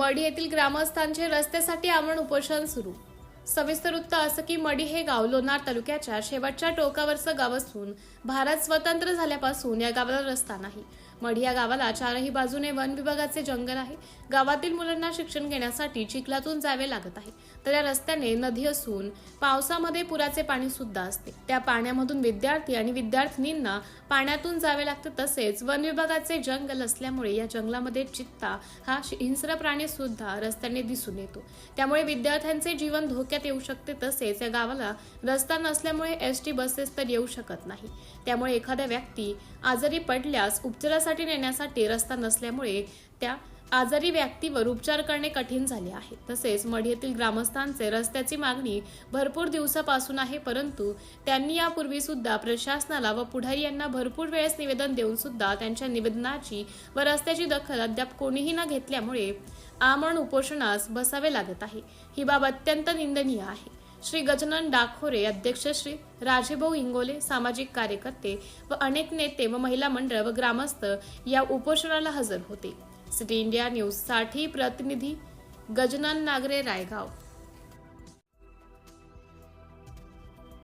मढी येथील ग्रामस्थांचे रस्त्यासाठी आमरण उपोषण सुरू। सविस्तर वृत्त असं की मढी हे गाव लोणार तालुक्याच्या शेवटच्या टोकावरचं गाव असून भारत स्वतंत्र झाल्यापासून या गावाला रस्ता नाही। मढी या गावाला चारही बाजूने वन विभागाचे जंगल आहे। गावातील मुलांना शिक्षण घेण्यासाठी चिखलातून जावे लागत आहे, तर या रस्त्याने नदी असून पावसामध्ये पुराचे पाणी सुद्धा असते। त्या पाण्यामधून विद्यार्थी आणि विद्यार्थिनींना पाण्यातून जावे लागते। तसेच वन विभागाचे जंगल असल्यामुळे या जंगलामध्ये चित्ता हा हिंस्र प्राणी सुद्धा रस्त्याने दिसून येतो, त्यामुळे विद्यार्थ्यांचे जीवन धोक्यात येऊ शकते। तसेच या गावाला रस्ता नसल्यामुळे एसटी बसेस तर येऊ शकत नाही, त्यामुळे एखाद्या व्यक्ती आजारी पडल्यास उपचारासाठी नेण्यासाठी रस्ता नसल्यामुळे त्या आजारी व्यक्तीवर उपचार करणे कठीण झाले आहे। तसेच मढी येथील ग्रामस्थांचे रस्त्याची मागणी भरपूर दिवसापासून आहे, परंतु त्यांनी यापूर्वी सुद्धा प्रशासनाला व पुढारी यांना भरपूर वेळेस निवेदन देऊन सुद्धा त्यांच्या निवेदनाची व रस्त्याची दखल अद्याप कोणीही न घेतल्यामुळे आमरण उपोषणास बसावे लागत आहे। ही बाब अत्यंत निंदनीय आहे। श्री गजानन डाखोरे अध्यक्ष, श्री राजेभाऊ इंगोले सामाजिक कार्यकर्ते व अनेक नेते व महिला मंडळ व ग्रामस्थ या उपोषणाला हजर होते। सिटी इंडिया न्यूज साठी प्रतिनिधी गजानन नागरे, रायगाव।